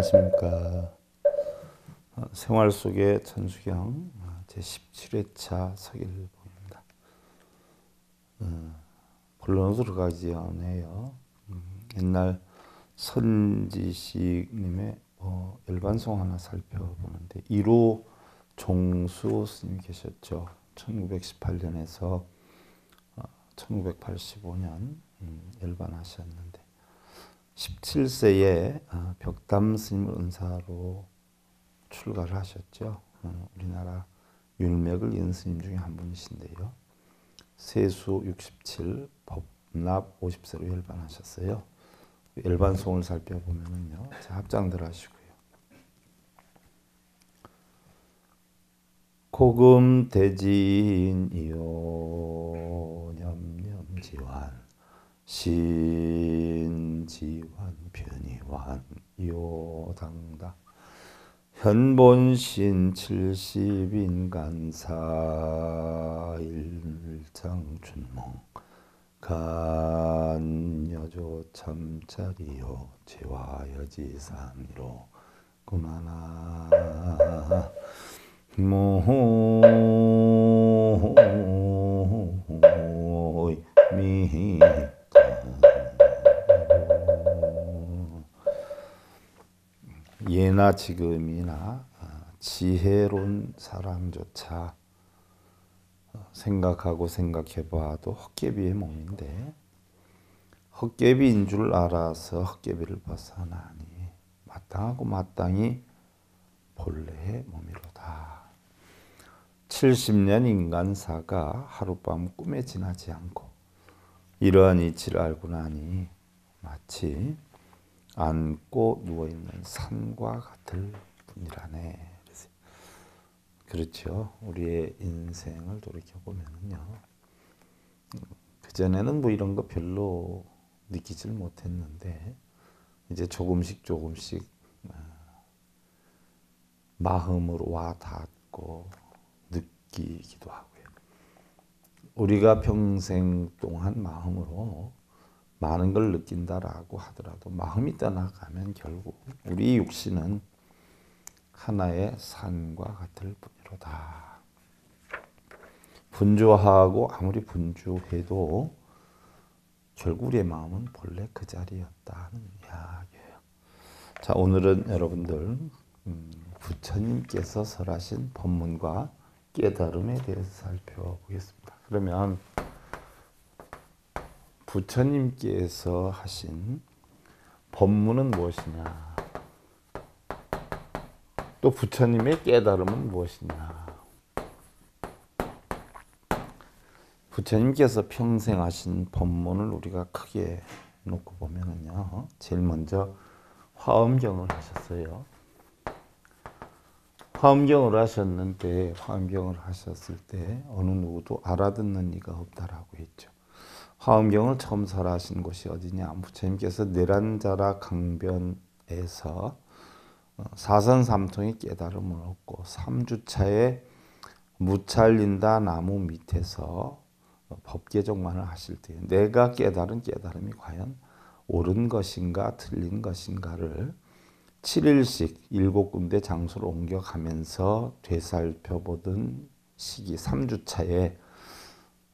안녕하십니까. 생활 속의 천수경 제17회차 서길봉입니다. 본론으로 들어가기 전에요. 옛날 선지식님의 일반송 하나 살펴보는데 1호 종수 스님 계셨죠. 1918년에서 1985년 열반하셨는데 17세에 벽담 스님을 은사로 출가를 하셨죠. 우리나라 율맥을 이은 스님 중에 한 분이신데요. 세수 67, 법납 50세로 열반하셨어요. 열반송을 살펴보면요. 자, 합장들 하시고요. 고금 대진이요 념념지환 신지환 변이환 요당다 현본신 70인간사 일장춘몽 간여조 참자리요 제와여지삼이로 구나나 모미 예나 지금이나 지혜로운 사람조차 생각하고 생각해봐도 헛개비의 몸인데 헛개비인 줄 알아서 헛개비를 벗어나니 마땅하고 마땅히 본래의 몸이로다. 70년 인간사가 하룻밤 꿈에 지나지 않고 이러한 이치를 알고 나니 마치 안고 누워있는 산과 같을 뿐이라네. 그렇죠. 우리의 인생을 돌이켜보면요. 그전에는 뭐 이런 거 별로 느끼질 못했는데 이제 조금씩 마음으로 와 닿고 느끼기도 하고요. 우리가 평생 동안 마음으로 많은 걸 느낀다라고 하더라도 마음이 떠나가면 결국 우리 육신은 하나의 산과 같을 뿐이로다. 분주하고 아무리 분주해도 결국 우리의 마음은 본래 그 자리였다는 이야기예요. 자, 오늘은 여러분들 부처님께서 설하신 법문과 깨달음에 대해서 살펴보겠습니다. 그러면 부처님께서 하신 법문은 무엇이냐? 또 부처님의 깨달음은 무엇이냐? 부처님께서 평생 하신 법문을 우리가 크게 놓고 보면은요. 제일 먼저 화엄경을 하셨어요. 화엄경을 하셨을 때 어느 누구도 알아듣는 이가 없다라고 했죠. 화엄경을 처음 설하신 곳이 어디냐? 부처님께서 내란자라 강변에서 사선삼통의 깨달음을 얻고 3주차에 무찰린다 나무 밑에서 법계정만을 하실 때 내가 깨달은 깨달음이 과연 옳은 것인가 틀린 것인가를 7일씩 7군데 장소를 옮겨가면서 되살펴보던 시기 3주차에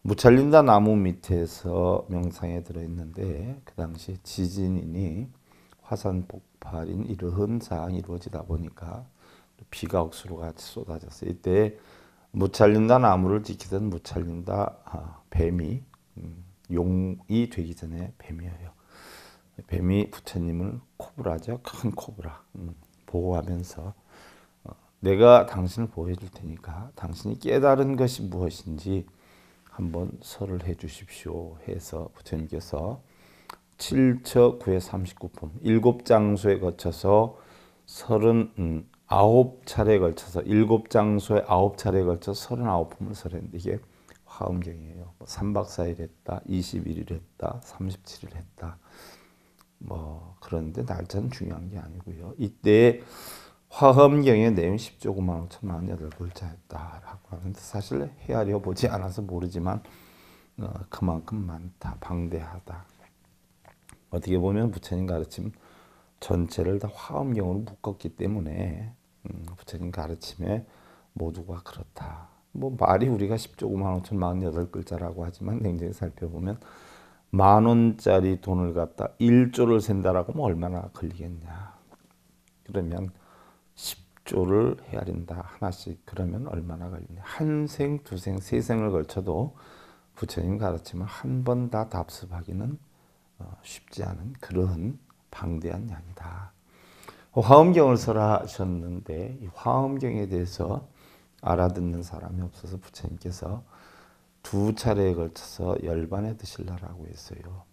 무찰린다 나무 밑에서 명상에 들어있는데 그 당시 지진이니 화산 폭발인 이러한 사항이 이루어지다 보니까 비가 억수로 같이 쏟아졌어요. 이때 무찰린다 나무를 지키던 무찰린다 뱀이 용이 되기 전에 뱀이에요. 뱀이 부처님을 코브라죠. 큰 코브라 보호하면서 내가 당신을 보호해 줄 테니까 당신이 깨달은 것이 무엇인지 한번 설을 해 주십시오 해서 부처님께서 7처 9회 39품 7장소에 거쳐서 39차례에 걸쳐서 7장소에 9차례에 걸쳐 39품을 설했는데 이게 화엄경이에요. 3박 4일 했다, 21일 했다, 37일 했다. 그런데 날짜는 중요한 게 아니고요. 이때 화엄경의 내용 10조 9만 5천만 8글자였다라고 하는데 사실 헤아려 보지 않아서 모르지만 그만큼 많다, 방대하다. 어떻게 보면 부처님 가르침 전체를 다 화엄경으로 묶었기 때문에 부처님 가르침에 모두가 그렇다. 뭐 말이 우리가 10조 9만 5천 48글자라고 하지만 냉정히 살펴보면 10,000원짜리 돈을 갖다 1조를 센다라고 하면 얼마나 걸리겠냐. 그러면 10조를 헤아린다. 하나씩. 그러면 얼마나 걸리냐. 한 생, 두 생, 세 생을 걸쳐도 부처님 가르침을 한 번 다 답습하기는 쉽지 않은 그런 방대한 양이다. 화엄경을 설하셨는데 이 화엄경에 대해서 알아듣는 사람이 없어서 부처님께서 2차례에 걸쳐서 열반에 드시려고 했어요.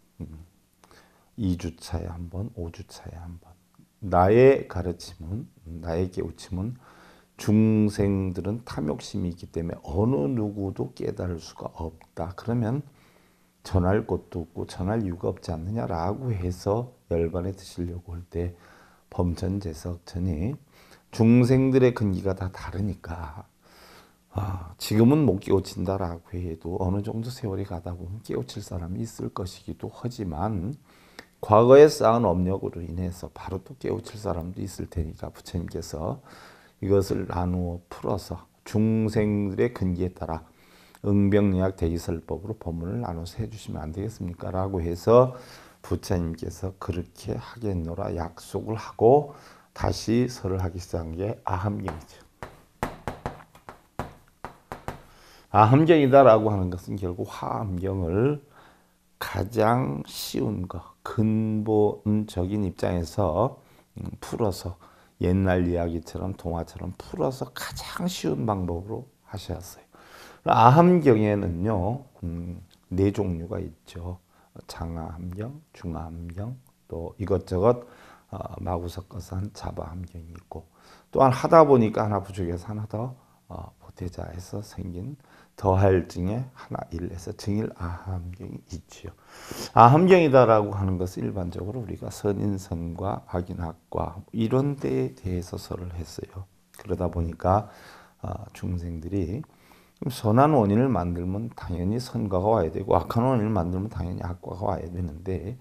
2주차에 한 번, 5주차에 한 번. 나의 가르침은, 나의 깨우침은 중생들은 탐욕심이 있기 때문에 어느 누구도 깨달을 수가 없다. 그러면 전할 곳도 없고 전할 이유가 없지 않느냐라고 해서 열반에 드시려고 할 때 범천재석천이 중생들의 근기가 다 다르니까 지금은 못 깨우친다라고 해도 어느 정도 세월이 가다 보면 깨우칠 사람이 있을 것이기도 하지만 과거에 쌓은 업력으로 인해서 바로 또 깨우칠 사람도 있을 테니까 부처님께서 이것을 나누어 풀어서 중생들의 근기에 따라 응병리학 대기설법으로 법문을 나눠서 해주시면 안 되겠습니까? 라고 해서 부처님께서 그렇게 하겠노라 약속을 하고 다시 설을 하기 시작한 게 아함경이죠. 아함경이다라고 하는 것은 결국 화엄경을 가장 쉬운 거, 근본적인 입장에서 풀어서 옛날 이야기처럼 동화처럼 풀어서 가장 쉬운 방법으로 하셨어요. 아함경에는요, 네 종류가 있죠. 장아함경, 중아함경, 또 이것저것 마구 섞어서 한 자바함경이 있고, 또한 하다 보니까 하나 부족해서 하나 더 보태자 해서 생긴 더할 증에 하나 일해서 증일 아함경이 있지요. 아함경이다라고 하는 것은 일반적으로 우리가 선인선과 악인악과 이런 데에 대해서 설을 했어요. 그러다 보니까 중생들이 선한 원인을 만들면 당연히 선과가 와야 되고 악한 원인을 만들면 당연히 악과가 와야 되는데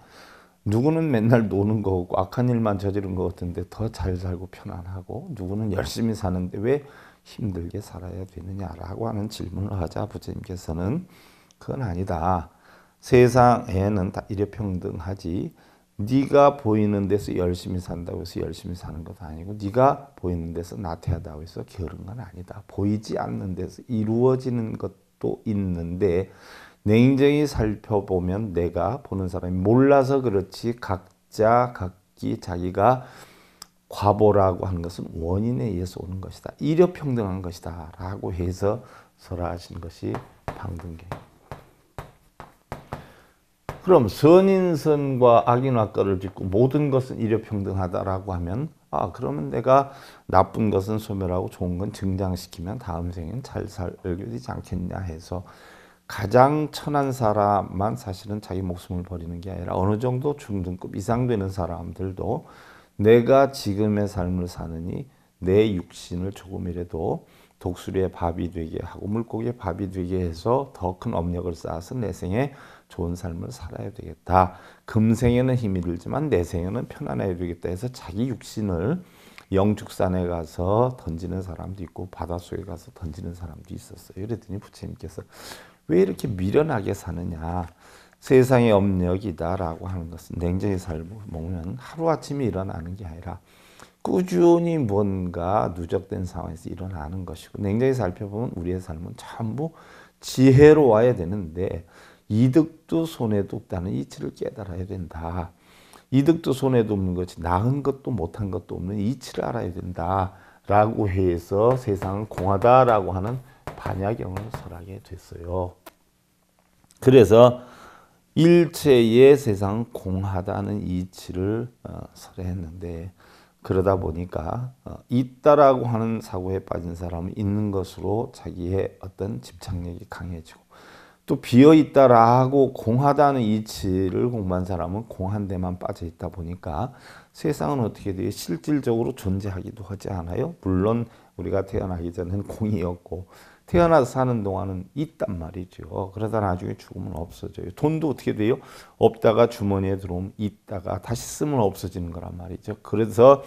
누구는 맨날 노는 거고 악한 일만 저지른 것 같은데 더 잘 살고 편안하고 누구는 열심히 사는데 왜 힘들게 살아야 되느냐라고 하는 질문을 하자 부처님께서는 그건 아니다. 세상에는 다 일회평등하지 네가 보이는 데서 열심히 산다고 해서 열심히 사는 것도 아니고 네가 보이는 데서 나태하다고 해서 게으른 건 아니다. 보이지 않는 데서 이루어지는 것도 있는데 냉정히 살펴보면 내가 보는 사람이 몰라서 그렇지 각자 각기 자기가 과보라고 하는 것은 원인에 의해서 오는 것이다. 일회평등한 것이다. 라고 해서 설하신 것이 방등경입니다. 그럼 선인선과 악인악과를 짓고 모든 것은 일회평등하다라고 하면 그러면 내가 나쁜 것은 소멸하고 좋은 건 증장시키면 다음 생엔 잘 살게 되지 않겠냐 해서 가장 천한 사람만 사실은 자기 목숨을 버리는 게 아니라 어느 정도 중등급 이상 되는 사람들도 내가 지금의 삶을 사느니 내 육신을 조금이라도 독수리의 밥이 되게 하고 물고기의 밥이 되게 해서 더 큰 업력을 쌓아서 내 생에 좋은 삶을 살아야 되겠다. 금생에는 힘이 들지만 내 생에는 편안해야 되겠다 해서 자기 육신을 영축산에 가서 던지는 사람도 있고 바닷속에 가서 던지는 사람도 있었어요. 그랬더니 부처님께서 왜 이렇게 미련하게 사느냐. 세상의 업력이다라고 하는 것은 냉정히 살보면 하루아침에 일어나는 게 아니라 꾸준히 뭔가 누적된 상황에서 일어나는 것이고 냉정히 살펴보면 우리의 삶은 전부 지혜로 와야 되는데 이득도 손해도 없다는 이치를 깨달아야 된다. 이득도 손해도 없는 것이 나은 것도 못한 것도 없는 이치를 알아야 된다라고 해서 세상은 공하다라고 하는 반야경을 설하게 됐어요. 그래서 일체의 세상은 공하다는 이치를 설했는데 그러다 보니까 있다라고 하는 사고에 빠진 사람은 있는 것으로 자기의 어떤 집착력이 강해지고 또 비어있다라고 공하다는 이치를 공부한 사람은 공한 데만 빠져있다 보니까 세상은 어떻게 돼요? 실질적으로 존재하기도 하지 않아요. 물론 우리가 태어나기 전엔 공이었고 태어나서 사는 동안은 있단 말이죠. 그러다 나중에 죽으면 없어져요. 돈도 어떻게 돼요? 없다가 주머니에 들어오면 있다가 다시 쓰면 없어지는 거란 말이죠. 그래서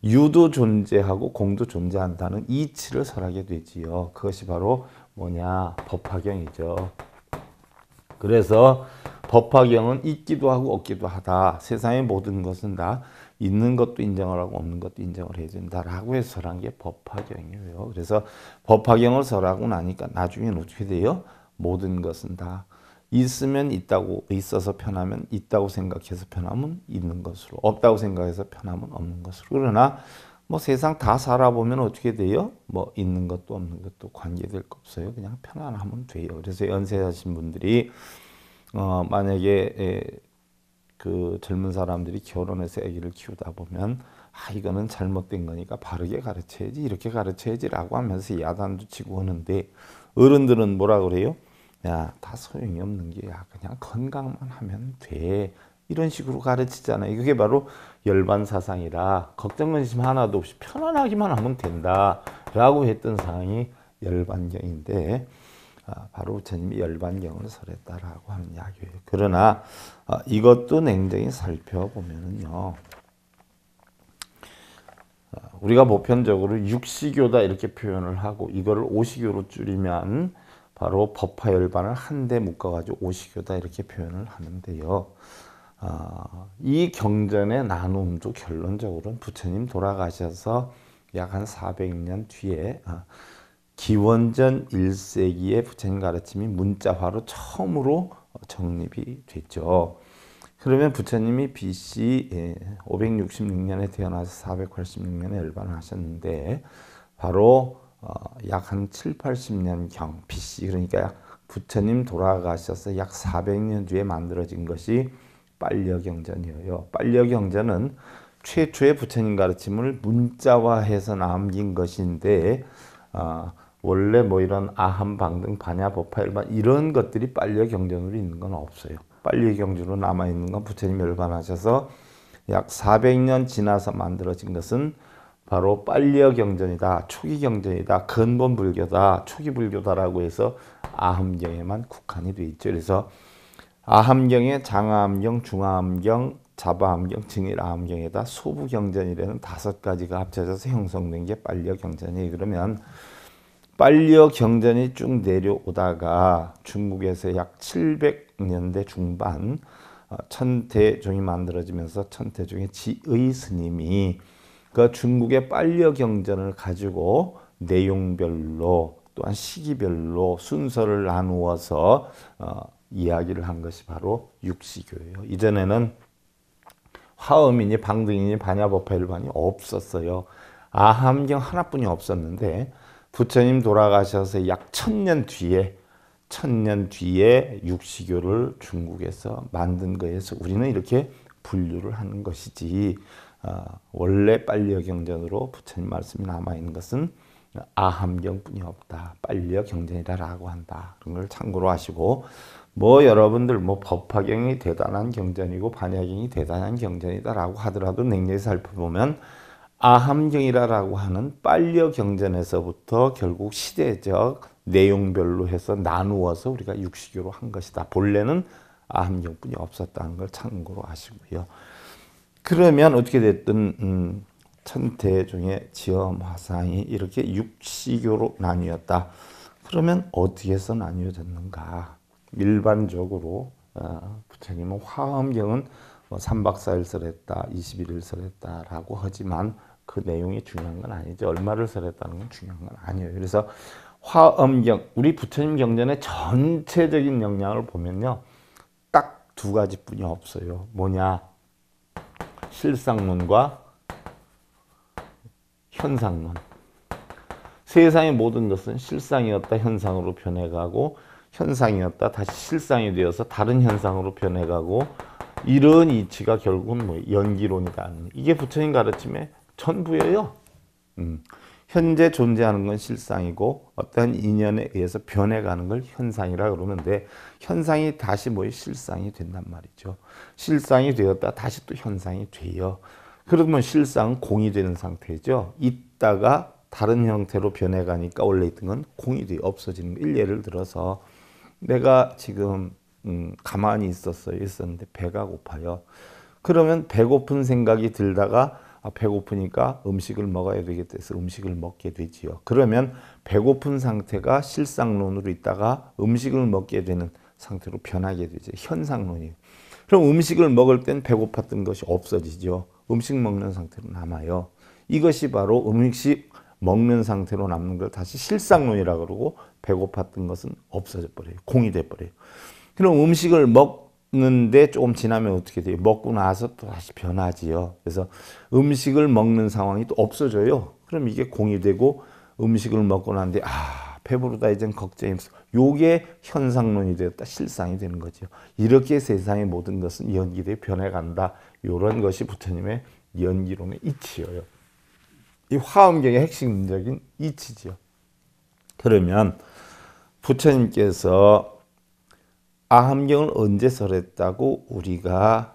유도 존재하고 공도 존재한다는 이치를 설하게 되지요. 그것이 바로 뭐냐? 법화경이죠. 그래서 법화경은 있기도 하고 없기도 하다. 세상의 모든 것은 다 있는 것도 인정을 하고 없는 것도 인정을 해준다라고 해서 설한 게 법화경이에요. 그래서 법화경을 설하고 나니까 나중에는 어떻게 돼요? 모든 것은 다 있으면 있다고, 있어서 편하면 있다고 생각해서 편하면 있는 것으로, 없다고 생각해서 편하면 없는 것으로. 그러나 뭐 세상 다 살아보면 어떻게 돼요? 뭐 있는 것도 없는 것도 관계될 거 없어요. 그냥 편안하면 돼요. 그래서 연세하신 분들이 만약에 그 젊은 사람들이 결혼해서 아기를 키우다 보면 이거는 잘못된 거니까 바르게 가르쳐야지, 이렇게 가르쳐야지라고 하면서 야단도 치고 하는데 어른들은 뭐라 그래요? 야, 다 소용이 없는 게야. 그냥 건강만 하면 돼. 이런 식으로 가르치잖아요. 그게 바로 열반 사상이라 걱정 근심 하나도 없이 편안하기만 하면 된다라고 했던 사항이 열반경인데 바로 부처님이 열반경을 설했다라고 하는 이야기예요. 그러나 이것도 냉정히 살펴보면은요, 우리가 보편적으로 육시교다 이렇게 표현을 하고 이거를 오시교로 줄이면 바로 법화열반을 한데 묶어가지고 오시교다 이렇게 표현을 하는데요. 이 경전의 나눔도 결론적으로는 부처님 돌아가셔서 약 한 400년 뒤에 기원전 1세기에 부처님 가르침이 문자화로 처음으로 정립이 됐죠. 그러면 부처님이 BC 566년에 태어나서 486년에 열반을 하셨는데 바로 약 한 7, 80년경 BC, 그러니까 부처님 돌아가셔서 약 400년 뒤에 만들어진 것이 빨려경전이에요. 빨려경전은 최초의 부처님 가르침을 문자화해서 남긴 것인데 원래 뭐 이런 아함, 방등, 반야, 법화열반 이런 것들이 빨려경전으로 있는 건 없어요. 빨려경전으로 남아있는 건 부처님 열반하셔서 약 400년 지나서 만들어진 것은 바로 빨려경전이다, 초기경전이다, 근본불교다, 초기불교다라고 해서 아함경에만 국한이 되어 있죠. 그래서 아함경에 장아함경, 중아함경, 자바함경, 증일아함경에다 소부경전이라는 5가지가 합쳐져서 형성된 게 빨려경전이에요. 그러면 빨려경전이 쭉 내려오다가 중국에서 약 700년대 중반 천태종이 만들어지면서 천태종의 지의 스님이 그 중국의 빨려경전을 가지고 내용별로 또한 시기별로 순서를 나누어서 이야기를 한 것이 바로 육시교예요. 이전에는 화엄이니 방등이니 반야법화열반이 없었어요. 아함경 하나뿐이 없었는데 부처님 돌아가셔서 약 1000년 뒤에 육시교를 중국에서 만든 거에서 우리는 이렇게 분류를 하는 것이지 원래 빨려경전으로 부처님 말씀이 남아있는 것은 아함경뿐이 없다. 빨려경전이라고 한다. 그런 걸 참고로 하시고 뭐 여러분들 뭐 법화경이 대단한 경전이고 반야경이 대단한 경전이다라고 하더라도 냉정히 살펴보면 아함경이라고 하는 빨려경전에서부터 결국 시대적 내용별로 해서 나누어서 우리가 육시교로 한 것이다. 본래는 아함경뿐이 없었다는 걸 참고로 하시고요. 그러면 어떻게 됐든 천태종의 지엄화상이 이렇게 육시교로 나뉘었다. 그러면 어떻게 해서 나뉘어졌는가? 일반적으로 부처님은 화엄경은 뭐 3박 4일 설했다, 21일 설했다라고 하지만 그 내용이 중요한 건 아니죠. 얼마를 설했다는 건 중요한 건 아니에요. 그래서 화엄경, 우리 부처님 경전의 전체적인 역량을 보면요, 딱 2가지뿐이 없어요. 뭐냐? 실상론과 현상론. 세상의 모든 것은 실상이었다 현상으로 변해가고 현상이었다 다시 실상이 되어서 다른 현상으로 변해가고 이런 이치가 결국은 뭐 연기론이다. 이게 부처님 가르침의 전부예요. 현재 존재하는 건 실상이고 어떤 인연에 의해서 변해가는 걸 현상이라 그러는데 현상이 다시 뭐 실상이 된단 말이죠. 실상이 되었다 다시 또 현상이 돼요. 그러면 실상은 공이 되는 상태죠. 있다가 다른 형태로 변해가니까 원래 있던 건 공이 없어지는 거예요. 예를 들어서 내가 지금 가만히 있었는데 배가 고파요. 그러면 배고픈 생각이 들다가 배고프니까 음식을 먹어야 되겠다 해서 음식을 먹게 되지요. 그러면 배고픈 상태가 실상론으로 있다가 음식을 먹게 되는 상태로 변하게 되죠. 현상론이에요. 그럼 음식을 먹을 땐 배고팠던 것이 없어지죠. 음식 먹는 상태로 남아요. 이것이 바로 음식 먹는 상태로 남는 걸 다시 실상론이라고 그러고 배고팠던 것은 없어져 버려요. 공이 돼 버려요. 그럼 음식을 먹는데 조금 지나면 어떻게 돼요? 먹고 나서 또 다시 변하지요. 그래서 음식을 먹는 상황이 또 없어져요. 그럼 이게 공이 되고 음식을 먹고 난데 배부르다 이젠 걱정이 없어. 요게 현상론이 되었다. 실상이 되는 거죠. 이렇게 세상의 모든 것은 연기되어 변해간다. 이런 것이 부처님의 연기론의 이치예요. 이 화엄경의 핵심적인 이치죠. 그러면 부처님께서 아함경을 언제 설했다고 우리가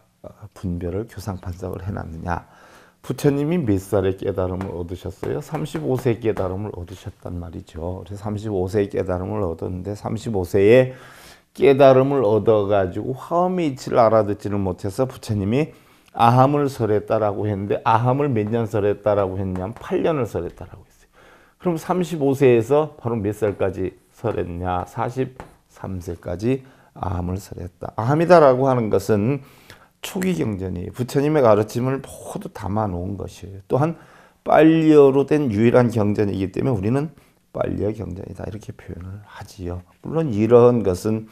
분별을 교상판석을 해놨느냐. 부처님이 몇 살에 깨달음을 얻으셨어요? 35세에 깨달음을 얻으셨단 말이죠. 그래서 35세에 깨달음을 얻었는데 35세에 깨달음을 얻어가지고 화엄의 이치를 알아듣지를 못해서 부처님이 아함을 설했다라고 했는데 아함을 몇 년 설했다라고 했냐면 8년을 설했다라고 했어요. 그럼 35세에서 바로 몇 살까지 설했냐? 43세까지 아함을 설했다. 아함이다라고 하는 것은 초기 경전이에요. 부처님의 가르침을 모두 담아 놓은 것이에요. 또한 빨리어로 된 유일한 경전이기 때문에 우리는 빨리어 경전이다 이렇게 표현을 하지요. 물론 이런 것은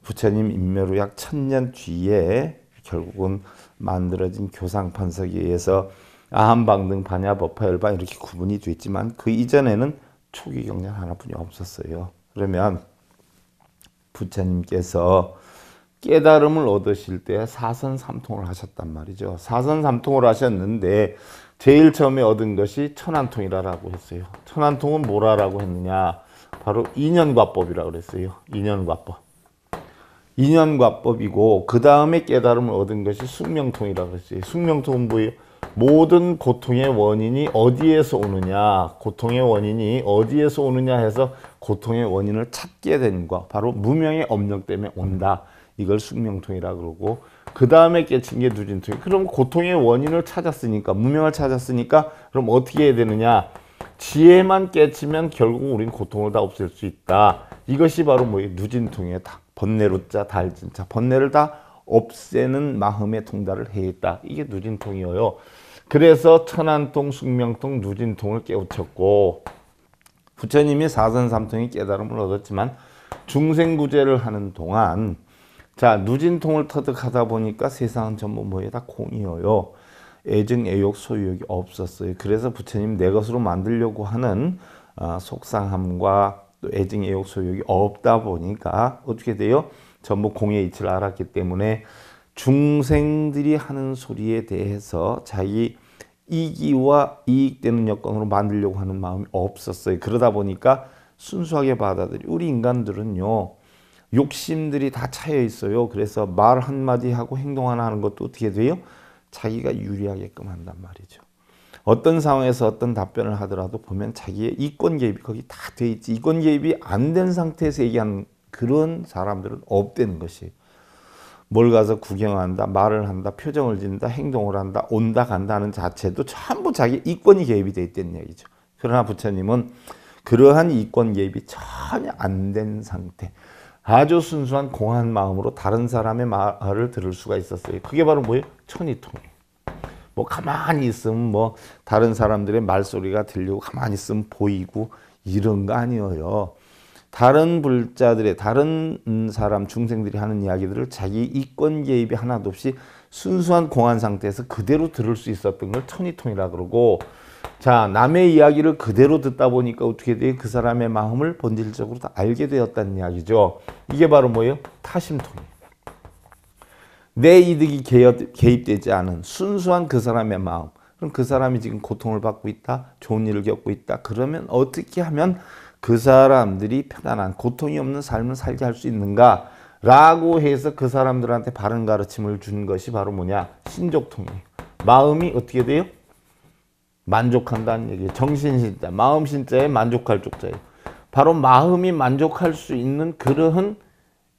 부처님 인멸 후 약 1000년 뒤에 결국은 만들어진 교상판석에 의해서 아함방등 반야법화열반 이렇게 구분이 됐지만 그 이전에는 초기 경전 하나뿐이 없었어요. 그러면 부처님께서 깨달음을 얻으실 때 사선삼통을 하셨단 말이죠. 사선삼통을 하셨는데 제일 처음에 얻은 것이 천안통이라고 했어요. 천안통은 뭐라고 했느냐? 바로 인연과법이라고 그랬어요. 인연과법. 인연과법이고 그 다음에 깨달음을 얻은 것이 숙명통이라고 했어요. 숙명통은 뭐예요? 모든 고통의 원인이 어디에서 오느냐, 고통의 원인이 어디에서 오느냐 해서 고통의 원인을 찾게 된 거, 바로 무명의 업력 때문에 온다. 이걸 숙명통이라고 그러고 그 다음에 깨친 게 누진통이. 그럼 고통의 원인을 찾았으니까, 무명을 찾았으니까 그럼 어떻게 해야 되느냐? 지혜만 깨치면 결국 우리는 고통을 다 없앨 수 있다. 이것이 바로 뭐예요? 누진통이에요. 번뇌로자 달진자. 번뇌를 다 없애는 마음의 통달을 해있다. 이게 누진통이에요. 그래서 천안통, 숙명통, 누진통을 깨우쳤고 부처님이 사선삼통의 깨달음을 얻었지만 중생구제를 하는 동안 누진통을 터득하다 보니까 세상은 전부 뭐예요? 다 공이에요. 애증, 애욕, 소유욕이 없었어요. 그래서 부처님 내 것으로 만들려고 하는 속상함과 또 애증, 애욕, 소유욕이 없다 보니까 어떻게 돼요? 전부 공의 이치를 알았기 때문에 중생들이 하는 소리에 대해서 자기 이기와 이익되는 여건으로 만들려고 하는 마음이 없었어요. 그러다 보니까 순수하게 받아들이. 우리 인간들은요, 욕심들이 다 차여 있어요. 그래서 말 한마디 하고 행동 하나 하는 것도 어떻게 돼요? 자기가 유리하게끔 한단 말이죠. 어떤 상황에서 어떤 답변을 하더라도 보면 자기의 이권 개입이 거기 다 돼 있지. 이권 개입이 안 된 상태에서 얘기하는 그런 사람들은 없다는 것이. 뭘 가서 구경한다, 말을 한다, 표정을 짓는다, 행동을 한다, 온다, 간다 하는 자체도 전부 자기 이권이 개입이 돼 있다는 얘기죠. 그러나 부처님은 그러한 이권 개입이 전혀 안 된 상태, 아주 순수한 공한 마음으로 다른 사람의 말을 들을 수가 있었어요. 그게 바로 뭐예요? 천이통이에요. 뭐 가만히 있으면 뭐 다른 사람들의 말소리가 들리고 가만히 있으면 보이고 이런 거 아니에요. 다른 불자들의 다른 사람 중생들이 하는 이야기들을 자기 이권 개입이 하나도 없이 순수한 공한 상태에서 그대로 들을 수 있었던 걸 천이통이라 그러고, 남의 이야기를 그대로 듣다 보니까 어떻게 돼요? 그 사람의 마음을 본질적으로 다 알게 되었다는 이야기죠. 이게 바로 뭐예요? 타심통이에요. 내 이득이 개입되지 않은 순수한 그 사람의 마음. 그럼 그 사람이 지금 고통을 받고 있다, 좋은 일을 겪고 있다. 그러면 어떻게 하면 그 사람들이 편안한 고통이 없는 삶을 살게 할 수 있는가? 라고 해서 그 사람들한테 바른 가르침을 준 것이 바로 뭐냐? 신족통이에요. 마음이 어떻게 돼요? 만족한다는 얘기예요. 정신신자, 마음신자에 만족할 쪽자예요. 바로 마음이 만족할 수 있는 그러한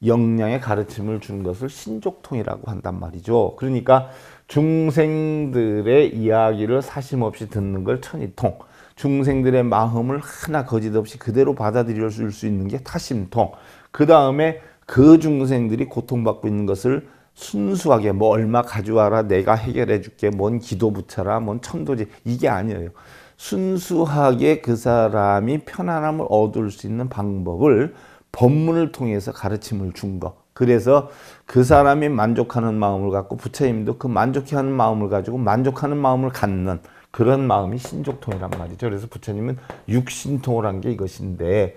역량의 가르침을 준 것을 신족통이라고 한단 말이죠. 그러니까 중생들의 이야기를 사심없이 듣는 걸 천이통, 중생들의 마음을 하나 거짓 없이 그대로 받아들일 수 있는 게 타심통, 그 다음에 그 중생들이 고통받고 있는 것을 순수하게 뭐 얼마 가져와라 내가 해결해 줄게 뭔 기도 붙여라 뭔 천도지 이게 아니에요. 순수하게 그 사람이 편안함을 얻을 수 있는 방법을 법문을 통해서 가르침을 준 거. 그래서 그 사람이 만족하는 마음을 갖고 부처님도 그 만족해하는 마음을 가지고 만족하는 마음을 갖는 그런 마음이 신족통이란 말이죠. 그래서 부처님은 육신통을 한 게 이것인데,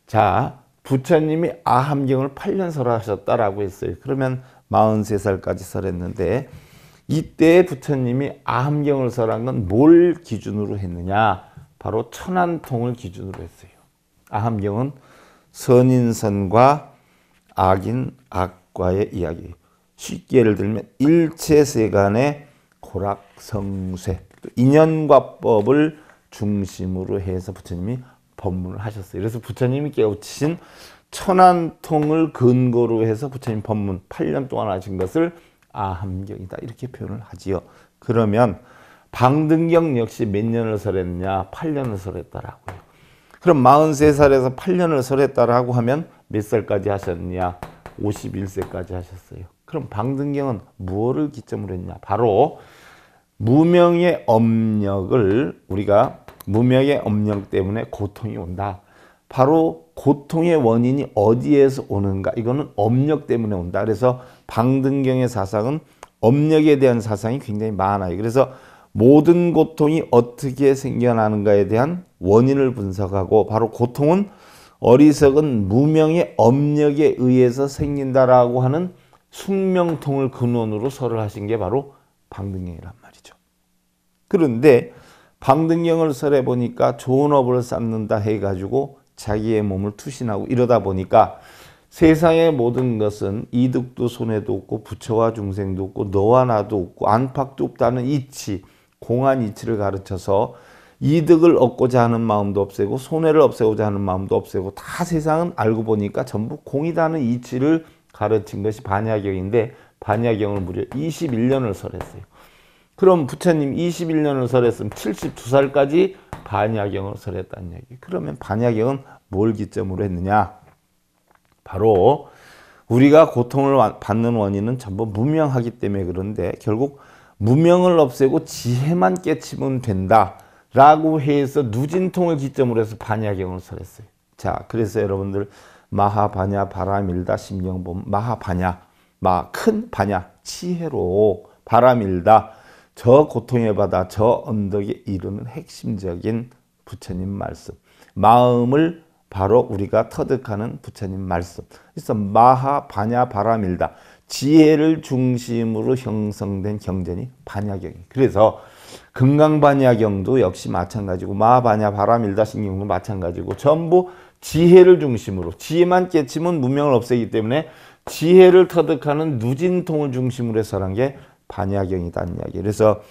자, 부처님이 아함경을 8년 설하셨다라고 했어요. 그러면 43살까지 설했는데, 이때 부처님이 아함경을 설한 건 뭘 기준으로 했느냐? 바로 천안통을 기준으로 했어요. 아함경은 선인선과 악인, 악과의 이야기. 쉽게 예를 들면 일체세간의 고락성쇠, 인연과법을 중심으로 해서 부처님이 법문을 하셨어요. 그래서 부처님이 깨우치신 천안통을 근거로 해서 부처님 법문 8년 동안 하신 것을 아함경이다 이렇게 표현을 하지요. 그러면 방등경 역시 몇 년을 설했느냐? 8년을 설했다라고요. 그럼 43살에서 8년을 설했다라고 하면 몇 살까지 하셨느냐? 51세까지 하셨어요. 그럼 방등경은 무엇을 기점으로 했냐? 바로 무명의 업력을, 우리가 무명의 업력 때문에 고통이 온다. 바로 고통의 원인이 어디에서 오는가? 이거는 업력 때문에 온다. 그래서 방등경의 사상은 업력에 대한 사상이 굉장히 많아요. 그래서 모든 고통이 어떻게 생겨나는가에 대한 원인을 분석하고, 바로 고통은 어리석은 무명의 업력에 의해서 생긴다라고 하는 숙명통을 근원으로 설을 하신 게 바로 방등경이란 말이죠. 그런데 방등경을 설해 보니까 좋은 업을 쌓는다 해가지고 자기의 몸을 투신하고 이러다 보니까 세상의 모든 것은 이득도 손해도 없고 부처와 중생도 없고 너와 나도 없고 안팎도 없다는 이치, 공한 이치를 가르쳐서 이득을 얻고자 하는 마음도 없애고 손해를 없애고자 하는 마음도 없애고 다 세상은 알고 보니까 전부 공이다는 이치를 가르친 것이 반야경인데, 반야경을 무려 21년을 설했어요. 그럼 부처님 21년을 설했으면 72살까지 반야경을 설했다는 얘기. 그러면 반야경은 뭘 기점으로 했느냐? 바로 우리가 고통을 받는 원인은 전부 무명하기 때문에 그런데, 결국 무명을 없애고 지혜만 깨치면 된다 라고 해서 누진통을 기점으로 해서 반야경을 설했어요. 자, 그래서 여러분들 마하반야 바라밀다 심경 보면 마하반야, 큰 반야, 지혜로 바라밀다, 저 고통의 바다, 저 언덕에 이르는 핵심적인 부처님 말씀, 마음을 바로 우리가 터득하는 부처님 말씀. 그래서 마하 반야 바라밀다, 지혜를 중심으로 형성된 경전이 반야경이. 그래서 금강반야경도 역시 마찬가지고 마하반야 바라밀다 신경도 마찬가지고 전부 지혜를 중심으로, 지혜만 깨치면 무명을 없애기 때문에 지혜를 터득하는 누진통을 중심으로 해설한 게 반야경이다는 이야기. 그래서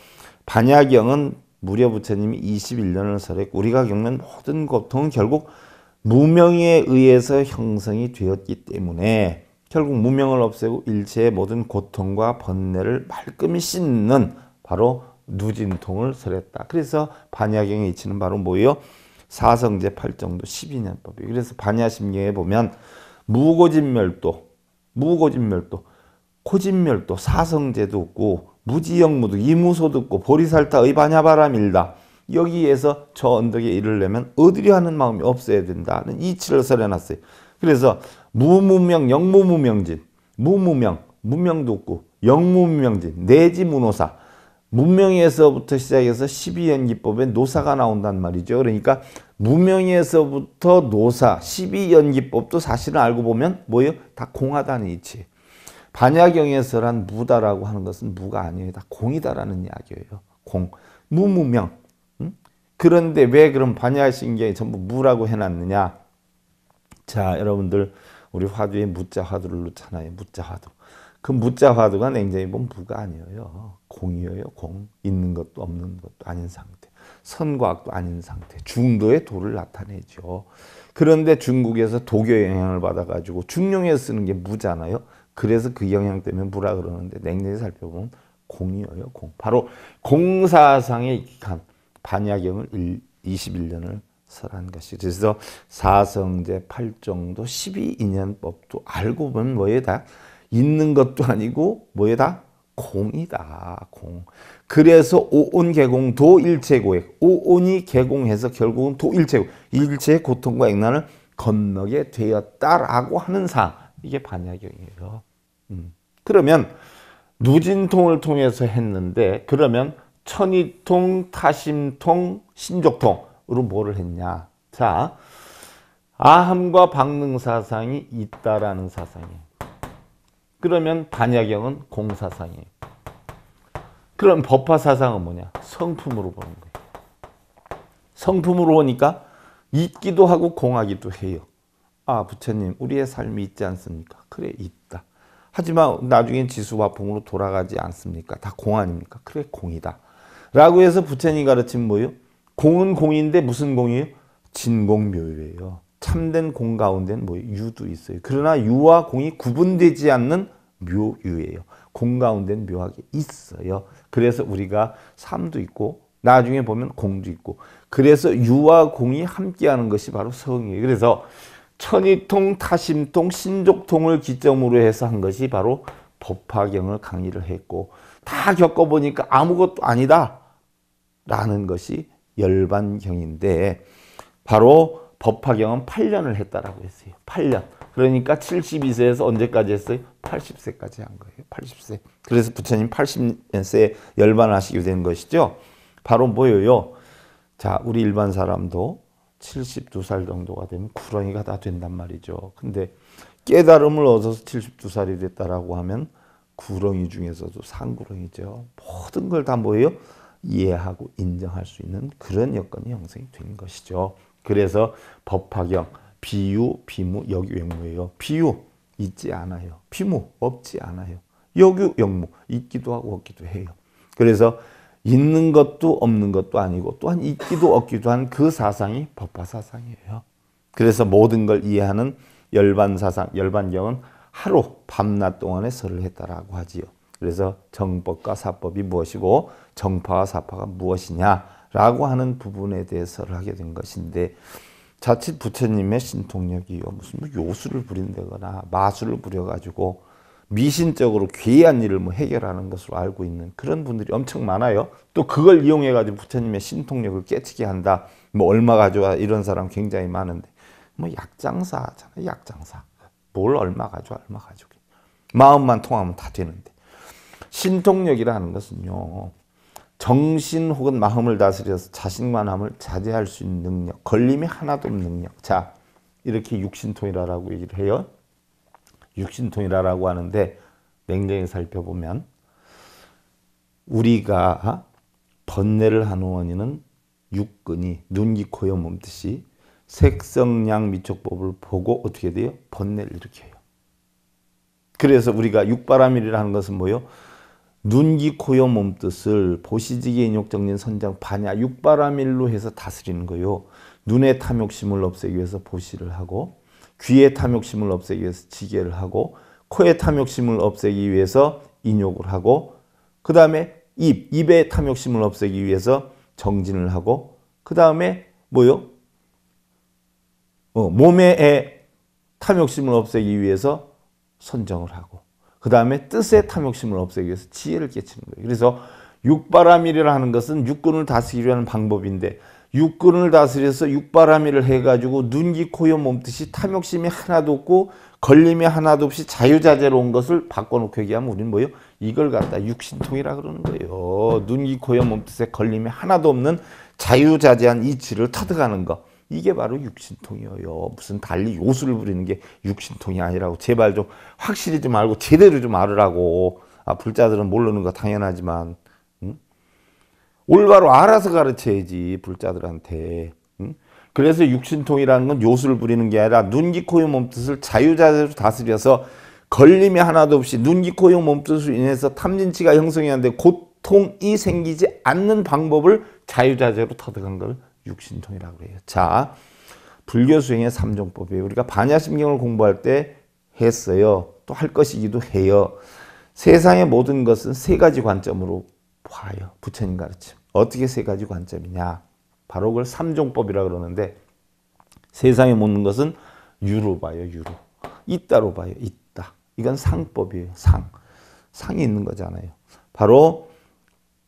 반야경은 무려 부처님이 21년을 설했고, 우리가 겪는 모든 고통은 결국 무명에 의해서 형성이 되었기 때문에 결국 무명을 없애고 일체의 모든 고통과 번뇌를 말끔히 씻는 바로 누진통을 설했다. 그래서 반야경의 이치는 바로 뭐예요? 사성제 8정도 12년법이에요. 그래서 반야심경에 보면 무고진멸도, 고진멸도, 사성제도 없고 무지영무도, 이무소도 없고 보리살타의 반야바라밀다. 여기에서 저 언덕에 이르려면 얻으려 하는 마음이 없어야 된다는 이치를 설해놨어요. 그래서 무무명, 영무무명진, 무무명, 무명도 없고 영무무명진, 내지무노사, 무명에서부터 시작해서 12연기법에 노사가 나온단 말이죠. 그러니까 무명에서부터 노사, 12연기법도 사실은 알고 보면 뭐예요? 다 공하다는 이치. 반야경에서란 무다라고 하는 것은 무가 아니에요. 다 공이다라는 이야기예요. 공, 무무명. 그런데 왜 그럼 반야심경에 전부 무라고 해놨느냐? 자, 여러분들 우리 화두에 무자 화두를 놓잖아요. 무자 화두. 그 무자 화두가 냉정히 보면 무가 아니에요. 공이에요. 공. 있는 것도 없는 것도 아닌 상태. 선과학도 아닌 상태, 중도의 도를 나타내죠. 그런데 중국에서 도교의 영향을 받아가지고 중용에 쓰는 게 무잖아요. 그래서 그 영향 때문에 무라 그러는데 냉정히 살펴보면 공이에요. 공. 바로 공사상에 익한 반야경을 21년을 설한 것이. 그래서 사성제, 팔정도, 12인연법도 알고 보면 뭐에다 있는 것도 아니고 뭐에다 공이다. 공. 그래서 오온 개공 도일체고액. 오온이 개공해서 결국은 도일체고. 일체의 고통과 액난을 건너게 되었다라고 하는 상. 이게 반야경이에요. 그러면 누진통을 통해서 했는데 그러면 천이통, 타심통, 신족통으로 뭐를 했냐. 자, 아함과 방능사상이 있다라는 사상이에요. 그러면 반야경은 공사상이에요. 그럼 법화사상은 뭐냐? 성품으로 보는 거예요. 성품으로 보니까 있기도 하고 공하기도 해요. 아, 부처님, 우리의 삶이 있지 않습니까? 그래, 있다. 하지만 나중엔 지수화풍으로 돌아가지 않습니까? 다 공 아닙니까? 그래, 공이다. 라고 해서 부처님 가르친 뭐예요? 공은 공인데 무슨 공이에요? 진공묘유예요. 참된 공 가운데는 뭐예요? 유도 있어요. 그러나 유와 공이 구분되지 않는 묘유예요. 공 가운데는 묘하게 있어요. 그래서 우리가 삶도 있고 나중에 보면 공도 있고 그래서 유와 공이 함께하는 것이 바로 성이에요. 그래서 천이통, 타심통, 신족통을 기점으로 해서 한 것이 바로 법화경을 강의를 했고 다 겪어보니까 아무것도 아니다 라는 것이 열반경인데 바로 법화경은 8년을 했다라고 했어요. 8년. 그러니까 72세에서 언제까지 했어요? 80세까지 한 거예요. 80세. 그래서 부처님 80세에 열반을 하시게 된 것이죠. 바로 뭐예요? 자, 우리 일반 사람도 72살 정도가 되면 구렁이가 다 된단 말이죠. 근데 깨달음을 얻어서 72살이 됐다라고 하면 구렁이 중에서도 상구렁이죠. 모든 걸 다 뭐예요? 이해하고 인정할 수 있는 그런 여건이 형성이 된 것이죠. 그래서 법화경, 비유, 비무, 역유, 역무예요. 비유, 있지 않아요. 비무, 없지 않아요. 역유, 역무, 있기도 하고 없기도 해요. 그래서 있는 것도 없는 것도 아니고 또한 있기도 없기도 한 그 사상이 법화사상이에요. 그래서 모든 걸 이해하는 열반사상, 열반경은 하루 밤낮 동안에 설을 했다라고 하지요. 그래서 정법과 사법이 무엇이고 정파와 사파가 무엇이냐라고 하는 부분에 대해서를 하게 된 것인데 자칫 부처님의 신통력이요 무슨 요술을 부린다거나 마술을 부려가지고 미신적으로 괴이한 일을 뭐 해결하는 것으로 알고 있는 그런 분들이 엄청 많아요. 또 그걸 이용해가지고 부처님의 신통력을 깨치게 한다. 뭐 얼마 가져와 이런 사람 굉장히 많은데 뭐 약장사잖아요. 약장사. 뭘 얼마 가져와 얼마 가져오게. 마음만 통하면 다 되는데. 신통력이라는 것은요. 정신 혹은 마음을 다스려서 자신만함을 자제할 수 있는 능력. 걸림이 하나도 없는 능력. 자, 이렇게 육신통이라고 얘기를 해요. 육신통이라고 하는데 냉정히 살펴보면 우리가 번뇌를 하는 원인은 육근이 눈, 귀, 코, 여, 몸뜻이 색성양 미촉법을 보고 어떻게 돼요? 번뇌를 일으켜요. 그래서 우리가 육바라밀이라는 것은 뭐예요? 눈, 귀, 코, 여, 몸뜻을 보시지기, 인욕, 정진, 선장, 반야 육바라밀로 해서 다스리는 거예요. 눈의 탐욕심을 없애기 위해서 보시를 하고 귀의 탐욕심을 없애기 위해서 지게를 하고 코의 탐욕심을 없애기 위해서 인욕을 하고 그 다음에 입의 탐욕심을 없애기 위해서 정진을 하고 그 다음에 뭐요? 몸의 탐욕심을 없애기 위해서 선정을 하고 그 다음에 뜻의 탐욕심을 없애기 위해서 지혜를 깨치는 거예요. 그래서 육바라밀이라 하는 것은 육근을 다스리기 위한 방법인데 육근을 다스려서 육바라밀을 해가지고 눈, 귀, 코, 여, 몸뜻이 탐욕심이 하나도 없고 걸림이 하나도 없이 자유자재로운 것을 바꿔놓고 얘기하면 우리는 뭐예요? 이걸 갖다 육신통이라 그러는 거예요. 눈, 귀, 코, 여, 몸뜻에 걸림이 하나도 없는 자유자재한 이치를 터득하는 거. 이게 바로 육신통이에요. 무슨 달리 요술을 부리는 게 육신통이 아니라고. 제발 좀 확실히 좀 알고 제대로 좀 알으라고. 아, 불자들은 모르는 거 당연하지만 올바로 알아서 가르쳐야지 불자들한테. 그래서 육신통이라는 건 요술을 부리는 게 아니라 눈, 귀, 코, 여, 몸뜻을 자유자재로 다스려서 걸림이 하나도 없이 눈, 귀, 코, 여, 몸뜻으로 인해서 탐진치가 형성이 하는데 곧 고통이 생기지 않는 방법을 자유자재로 터득한 걸 육신통이라고 해요. 자, 불교 수행의 삼종법이에요. 우리가 반야심경을 공부할 때 했어요. 또 할 것이기도 해요. 세상의 모든 것은 세 가지 관점으로 봐요. 부처님 가르침. 어떻게 세 가지 관점이냐? 바로 그걸 삼종법이라고 그러는데 세상의 모든 것은 유로 봐요. 유로. 있다로 봐요. 있다. 이건 상법이에요. 상. 상이 있는 거잖아요. 바로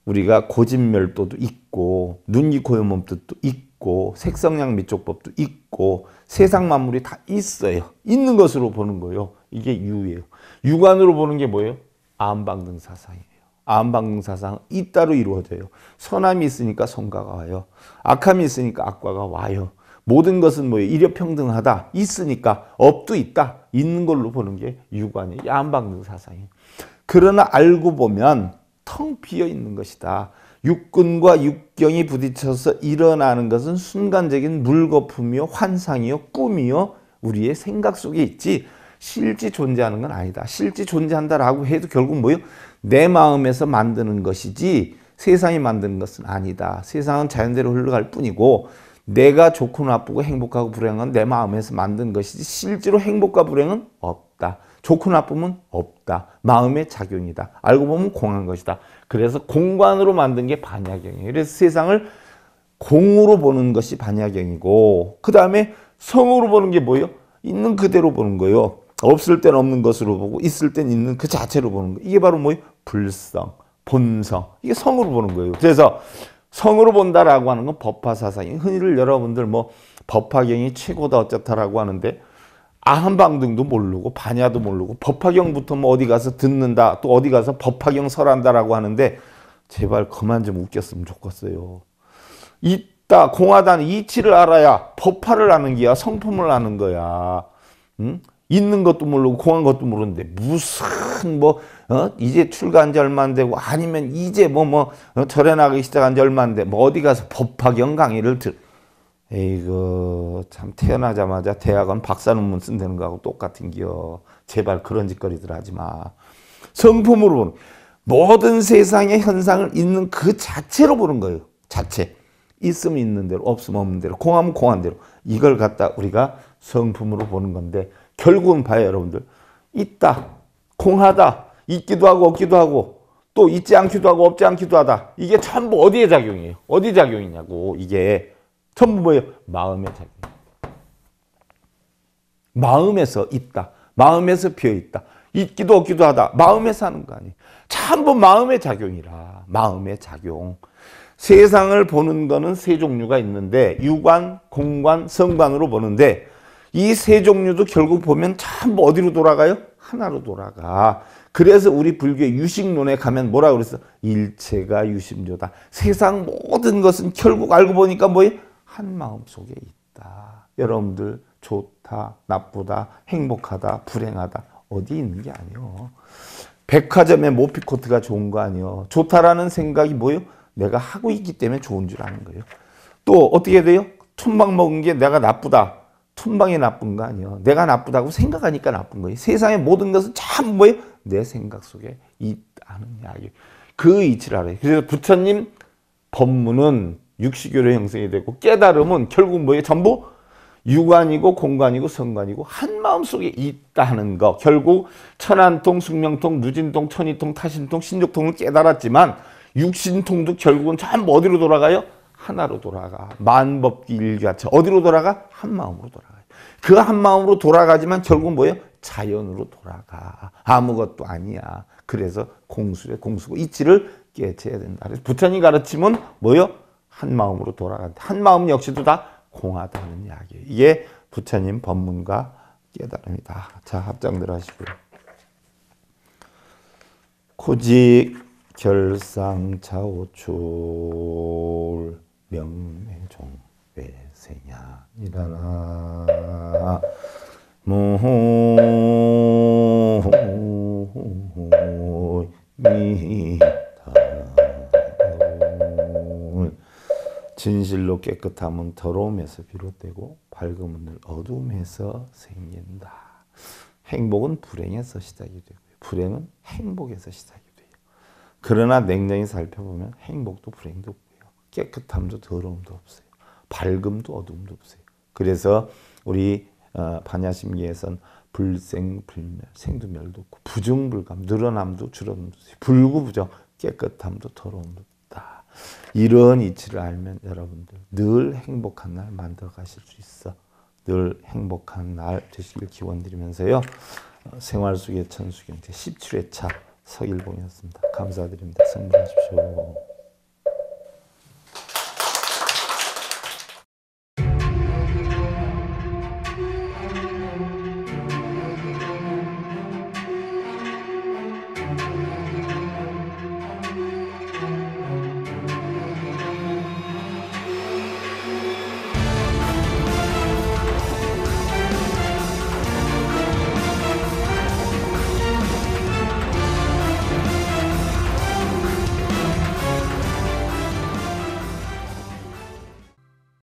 우리가 고진멸도도 있고 눈이고요몸뜻도 있고 색성량 미촉법도 있고 세상 만물이 다 있어요. 있는 것으로 보는 거예요. 이게 유예요. 유관으로 보는 게 뭐예요? 아함방등사상이에요. 아함방등사상은 있다로 이루어져요. 선함이 있으니까 선과가 와요. 악함이 있으니까 악과가 와요. 모든 것은 뭐예요? 일여평등하다. 있으니까 업도 있다. 있는 걸로 보는 게 유관이에요. 아함방등사상이에요. 그러나 알고 보면 텅 비어 있는 것이다. 육근과 육경이 부딪혀서 일어나는 것은 순간적인 물거품이요, 환상이요, 꿈이요, 우리의 생각 속에 있지 실제 존재하는 건 아니다. 실제 존재한다라고 해도 결국 뭐예요? 내 마음에서 만드는 것이지 세상이 만드는 것은 아니다. 세상은 자연대로 흘러갈 뿐이고 내가 좋고 나쁘고 행복하고 불행한 내 마음에서 만든 것이지 실제로 행복과 불행은 없다. 좋고 나쁨은 없다. 마음의 작용이다. 알고 보면 공한 것이다. 그래서 공관으로 만든 게 반야경이에요. 그래서 세상을 공으로 보는 것이 반야경이고 그 다음에 성으로 보는 게 뭐예요? 있는 그대로 보는 거예요. 없을 땐 없는 것으로 보고 있을 땐 있는 그 자체로 보는 거예요. 이게 바로 뭐예요? 불성, 본성. 이게 성으로 보는 거예요. 그래서 성으로 본다라고 하는 건 법화사상이에요. 흔히들 여러분들 뭐 법화경이 최고다 어쩌다라고 하는데 아함방등도 모르고 반야도 모르고 법화경부터 뭐 어디 가서 듣는다 또 어디 가서 법화경 설한다라고 하는데 제발 그만 좀 웃겼으면 좋겠어요. 있다 공하다는 이치를 알아야 법화를 아는 게야 성품을 아는 거야. 응? 있는 것도 모르고 공한 것도 모르는데 무슨 뭐 이제 출가한 지 얼마 안 되고 아니면 이제 절에 나가기 시작한 지 얼마 안 돼 뭐 어디 가서 법화경 강의를 에이그 참 태어나자마자 대학원 박사 논문 쓴다는 거하고 똑같은 기요. 제발 그런 짓거리들 하지 마. 성품으로 보는 모든 세상의 현상을 있는 그 자체로 보는 거예요. 자체. 있으면 있는 대로 없으면 없는 대로 공하면 공한 대로 이걸 갖다 우리가 성품으로 보는 건데 결국은 봐요 여러분들. 있다. 공하다. 있기도 하고 없기도 하고 또 있지 않기도 하고 없지 않기도 하다. 이게 전부 어디에 작용이에요? 어디 작용이냐고 이게. 전부 뭐예요? 마음의 작용. 마음에서 있다. 마음에서 비어있다. 있기도 없기도 하다. 마음에서 하는 거 아니에요. 전부 마음의 작용이라. 마음의 작용. 세상을 보는 거는 세 종류가 있는데 유관, 공관, 성관으로 보는데 이 세 종류도 결국 보면 전부 어디로 돌아가요? 하나로 돌아가. 그래서 우리 불교의 유식론에 가면 뭐라고 그랬어? 일체가 유심조다. 세상 모든 것은 결국 알고 보니까 뭐예요? 한 마음 속에 있다. 여러분들 좋다, 나쁘다, 행복하다, 불행하다 어디 있는 게 아니요. 백화점에 모피코트가 좋은 거 아니요. 좋다라는 생각이 뭐예요? 내가 하고 있기 때문에 좋은 줄 아는 거예요. 또 어떻게 돼요? 춘방 먹은 게 내가 나쁘다. 춘방이 나쁜 거 아니요. 내가 나쁘다고 생각하니까 나쁜 거예요. 세상의 모든 것은 참 뭐예요? 내 생각 속에 있다는 이야기. 그 이치를 알아요. 그래서 부처님 법문은 육식교로 형성이 되고 깨달음은 결국 뭐예요? 전부 유관이고 공관이고 성관이고 한 마음속에 있다는 거. 결국 천안통, 숙명통, 무진통, 천이통, 타신통, 신족통을 깨달았지만 육신통도 결국은 전부 어디로 돌아가요? 하나로 돌아가. 만법기 일가처 어디로 돌아가? 한 마음으로 돌아가요. 그 한 마음으로 돌아가지만 결국 뭐예요? 자연으로 돌아가. 아무것도 아니야. 그래서 공수래 공수고 이치를 깨쳐야 된다. 그래서 부처님 가르침은 뭐예요? 한 마음으로 돌아간다. 한 마음 역시도 다 공하다는 이야기예요. 이게 부처님 법문과 깨달음이다. 자, 합장들 하시고요. 고직 결상 차오출 명매종 외생야 일어나 무미타 진실로 깨끗함은 더러움에서 비롯되고 밝음은 늘 어둠에서 생긴다. 행복은 불행에서 시작이 되고요. 불행은 행복에서 시작이 돼요. 그러나 냉정히 살펴보면 행복도 불행도 없고요. 깨끗함도 더러움도 없어요. 밝음도 어두움도 없어요. 그래서 우리 반야심기에선 불생불멸, 생두멸도 없고 부중불감, 늘어남도 줄어듦도 없어요. 불구부정, 깨끗함도 더러움도 없다. 이런 이치를 알면 여러분들 늘 행복한 날 만들어 가실 수 있어. 늘 행복한 날 되시길 기원드리면서요. 생활 속의 천수경 제 17회차 서일봉이었습니다. 감사드립니다. 성불하십시오.